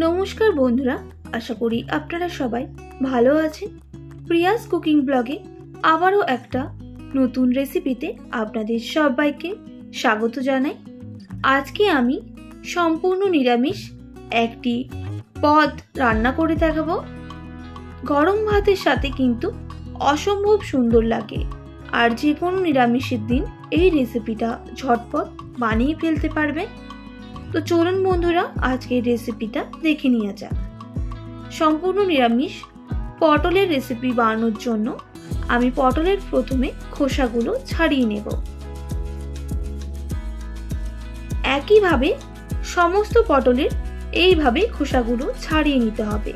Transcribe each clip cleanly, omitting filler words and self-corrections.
নমস্কার বন্ধুরা, আশা করি আপনারা সবাই ভালো আছেন। প্রিয়াস কুকিং ব্লগে আবারও একটা নতুন রেসিপিতে আপনাদের সবাইকে স্বাগত জানাই। আজকে আমি সম্পূর্ণ নিরামিষ একটি পদ রান্না করে দেখাবো। গরম ভাতের সাথে কিন্তু অসম্ভব সুন্দর লাগে, আর যে কোনো নিরামিষের দিন এই রেসিপিটা ঝটপট বানিয়ে ফেলতে পারবেন। তো চলুন বন্ধুরা, আজকের রেসিপিটা দেখে নেওয়া যাক। সম্পূর্ণ নিরামিষ পটলের রেসিপি বানানোর জন্য আমি পটলের প্রথমে খোসাগুলো ছাড়িয়ে নেব। একইভাবে সমস্ত পটলের এইভাবে খোসাগুলো ছাড়িয়ে নিতে হবে।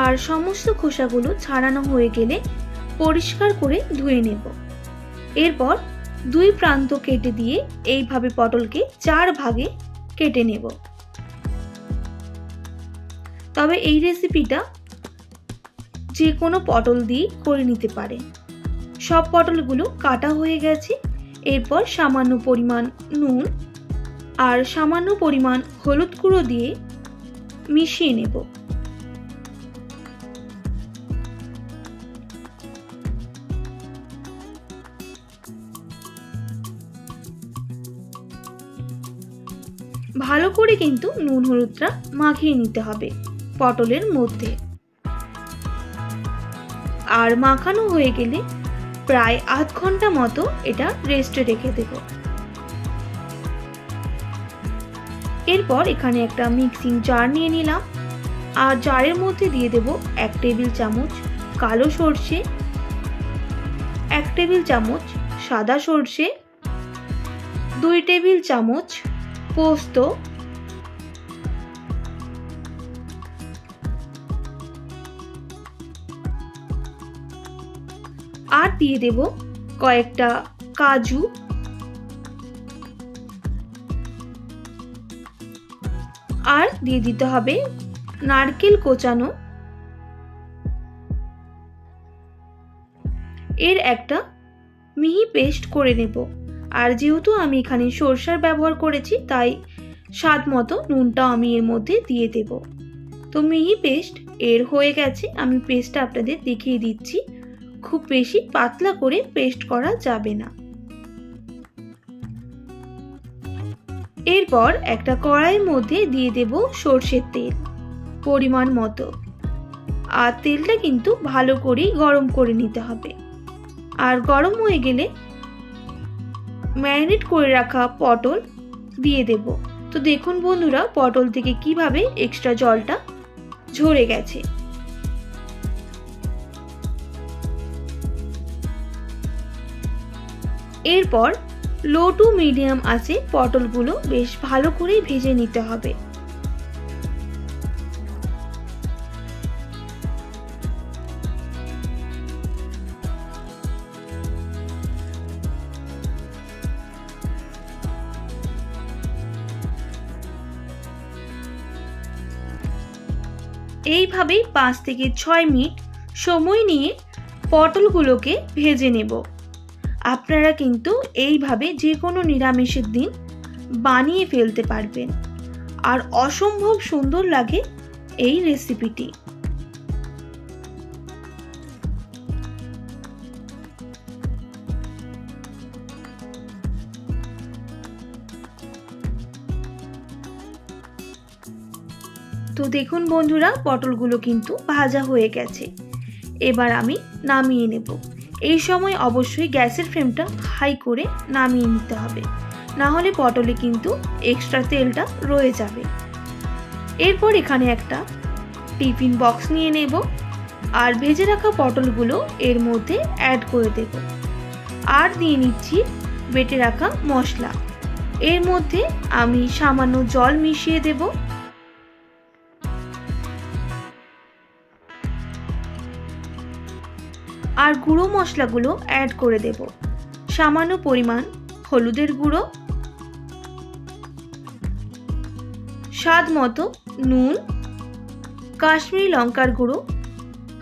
আর সমস্ত খোসাগুলো ছাড়ানো হয়ে গেলে পরিষ্কার করে ধুয়ে নেব। এরপর দুই প্রান্ত কেটে দিয়ে এইভাবে পটলকে 4 ভাগে কেটে নেব। তবে এই রেসিপিটা যে কোনো পটল দিয়ে করে নিতে পারে। সব পটলগুলো কাটা হয়ে গেছে। এরপর সামান্য পরিমাণ নুন আর সামান্য পরিমাণ হলুদ গুঁড়ো দিয়ে মিশিয়ে নেব। ভালো করে কিন্তু নুন হলুদটা মাখিয়ে নিতে হবে পটলের মধ্যে। আর মাখানো হয়ে গেলে প্রায় আধ ঘন্টা মতো এটা রেস্টে রেখে দেব। এরপর এখানে একটা মিক্সিং জার নিয়ে নিলাম, আর জারের মধ্যে দিয়ে দেব 1 টেবিল চামচ কালো সর্ষে, 1 টেবিল চামচ সাদা সর্ষে, 2 টেবিল চামচ পোস্ত, আর দিয়ে দেব কয়েকটা কাজু, আর দিয়ে দিতে হবে নারকেল কোচানো। এর একটা মিহি পেস্ট করে নেব। আর যেহেতু আমি এখানে সরষার ব্যবহার করেছি, তাই স্বাদ মতো নুনটা আমি এর মধ্যে দিয়ে দেব। তো মিহি পেস্ট এর হয়ে গেছে। আমি পেস্টটা আপনাদের দেখিয়ে দিচ্ছি। খুব বেশি পাতলা করে পেস্ট করা যাবে না। এরপর একটা কড়াইয়ের মধ্যে দিয়ে দেব সরষের তেল পরিমাণ মতো। আর তেলটা কিন্তু ভালো করে গরম করে নিতে হবে। আর গরম হয়ে গেলে ম্যারিনেট করে রাখা পটল দিয়ে দেব। তো দেখুন বন্ধুরা, পটল থেকে কিভাবে এক্সট্রা জলটা ঝরে গেছে। এরপর লো টু মিডিয়াম আঁচে পটলগুলো বেশ ভালো করে ভেজে নিতে হবে। এইভাবেই 5 থেকে 6 মিনিট সময় নিয়ে পটলগুলোকে ভেজে নেব। আপনারা কিন্তু এইভাবে যে কোনো নিরামিষের দিন বানিয়ে ফেলতে পারবেন, আর অসম্ভব সুন্দর লাগে এই রেসিপিটি। তো দেখুন বন্ধুরা, পটলগুলো কিন্তু ভাজা হয়ে গেছে। এবার আমি নামিয়ে নেব। এই সময় অবশ্যই গ্যাসের ফ্লেমটা হাই করে নামিয়ে নিতে হবে, না হলে পটলে কিন্তু এক্সট্রা তেলটা রয়ে যাবে। এরপর এখানে একটা টিফিন বক্স নিয়ে নেব, আর ভেজে রাখা পটলগুলো এর মধ্যে অ্যাড করে দেব। আর দিয়ে নিচ্ছি বেটে রাখা মশলা। এর মধ্যে আমি সামান্য জল মিশিয়ে দেব। আর গুঁড়ো মশলাগুলো অ্যাড করে দেব। সামান্য পরিমাণ হলুদের গুঁড়ো, স্বাদ মতো নুন, কাশ্মীরি লঙ্কার গুঁড়ো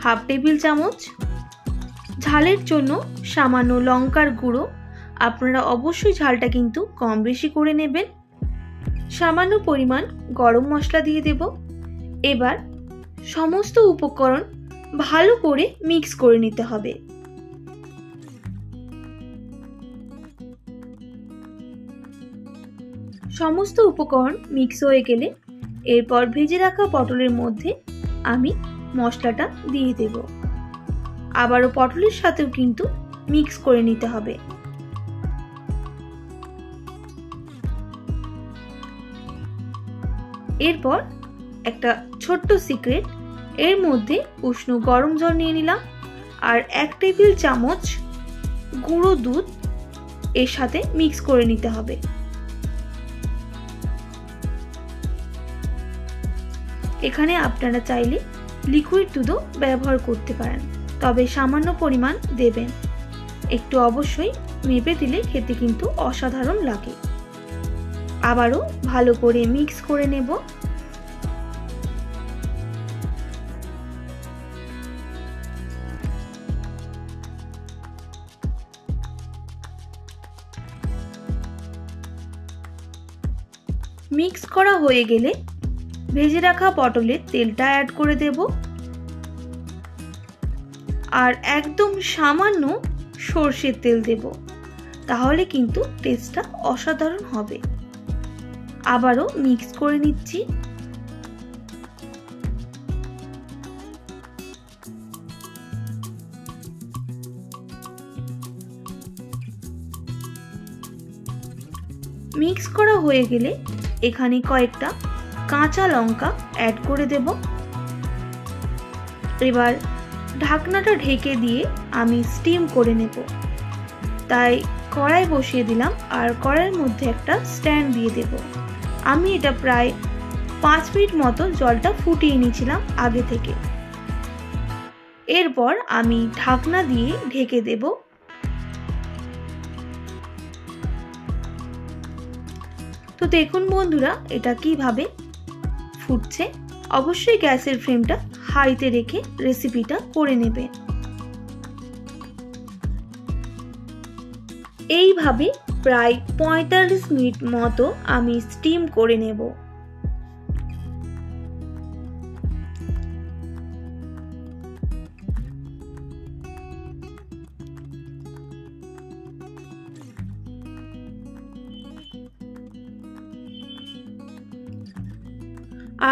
1/2 টেবিল চামচ, ঝালের জন্য সামান্য লঙ্কার গুঁড়ো, আপনারা অবশ্যই ঝালটা কিন্তু কম বেশি করে নেবেন। সামান্য পরিমাণ গরম মশলা দিয়ে দেব। এবার সমস্ত উপকরণ ভালো করে মিক্স করে নিতে হবে। সমস্ত উপকরণ মিক্স হয়ে গেলে এরপর ভেজে রাখা পটলের মধ্যে আমি মশলাটা দিয়ে দেব। আবারও পটলের সাথেও কিন্তু মিক্স করে নিতে হবে। এরপর একটা ছোট্ট সিক্রেট, এর মধ্যে উষ্ণ গরম জল নিয়ে নিলাম আর 1 টেবিল চামচ গুঁড়ো দুধ এর সাথে মিক্স করে নিতে হবে। এখানে আপনারা চাইলে লিকুইড দুধও ব্যবহার করতে পারেন, তবে সামান্য পরিমাণ দেবেন। একটু অবশ্যই মেপে দিলে খেতে কিন্তু অসাধারণ লাগে। আবারও ভালো করে মিক্স করে নেব। মিক্স করা হয়ে গেলে ভেজে রাখা পটলের তেলটা অ্যাড করে দেব আর একদম সামান্য সরষের তেল দেব, তাহলে কিন্তু টেস্টটা অসাধারণ হবে। আবারও মিক্স করে নিচ্ছি। মিক্স করা হয়ে গেলে এখানে কয়েকটা কাঁচা লঙ্কা অ্যাড করে দেব। এবার ঢাকনাটা ঢেকে দিয়ে আমি স্টিম করে নেব। তাই কড়াই বসিয়ে দিলাম আর কড়াইয়ের মধ্যে একটা স্ট্যান্ড দিয়ে দেব। আমি এটা প্রায় 5 মিনিট মতো জলটা ফুটিয়ে নিয়েছিলাম আগে থেকে। এরপর আমি ঢাকনা দিয়ে ঢেকে দেব। তো দেখুন বন্ধুরা, এটা কিভাবে ফুটছে। অবশ্যই গ্যাসের ফ্লেমটা হাইতে রেখে রেসিপিটা করে নেবেন। এইভাবে প্রায় 45 মিনিট মতো আমি স্টিম করে নেব।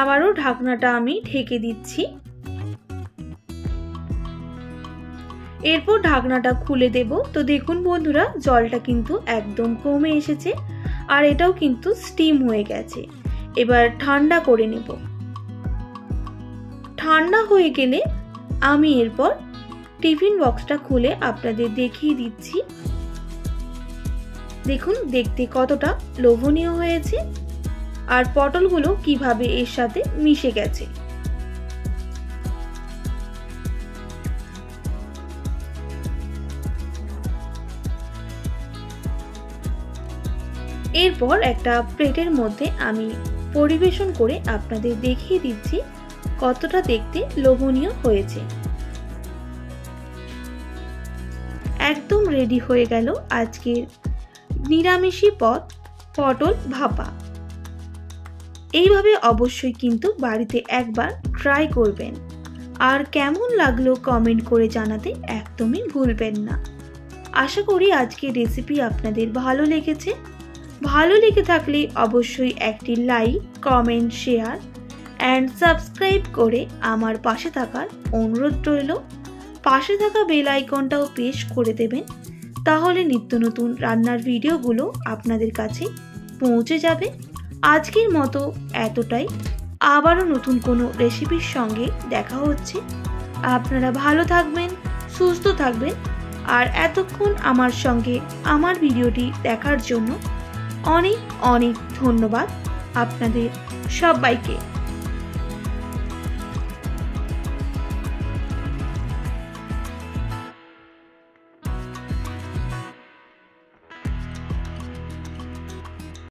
আবারও ঢাকনাটা আমি ঢেকে দিচ্ছি। এরপর ঢাকনাটা খুলে দেব। তো দেখুন বন্ধুরা, জলটা কিন্তু একদম কমে এসেছে আর এটাও কিন্তু স্টিম হয়ে গেছে। এবার ঠান্ডা করে নেব। ঠান্ডা হয়ে গেলে আমি এরপর টিফিন বক্সটা খুলে আপনাদের দেখিয়ে দিচ্ছি। দেখুন দেখতে কতটা লোভনীয় হয়েছে আর পটলগুলো কিভাবে এর সাথে মিশে গেছে। এরপর একটা প্লেটের মধ্যে আমি পরিবেশন করে আপনাদের দেখিয়ে দিচ্ছি কতটা দেখতে লোভনীয় হয়েছে। একদম রেডি হয়ে গেল আজকের নিরামিষী পদ পটল ভাপা। এইভাবে অবশ্যই কিন্তু বাড়িতে একবার ট্রাই করবেন আর কেমন লাগলো কমেন্ট করে জানাতে একদমই ভুলবেন না। আশা করি আজকের রেসিপি আপনাদের ভালো লেগেছে। ভালো লেগে থাকলে অবশ্যই একটি like, comment, share and subscribe করে আমার পাশে থাকার অনুরোধ রইল। পাশে থাকা বেল আইকনটাও প্রেস করে দেবেন, তাহলে নিত্য নতুন রান্নার ভিডিওগুলো আপনাদের কাছে পৌঁছে যাবে। আজকের মতো এতটাই। আবারও নতুন কোনো রেসিপির সঙ্গে দেখা হচ্ছে। আপনারা ভালো থাকবেন, সুস্থ থাকবেন আর এতক্ষণ আমার সঙ্গে আমার ভিডিওটি দেখার জন্য অনেক অনেক ধন্যবাদ আপনাদের সবাইকে।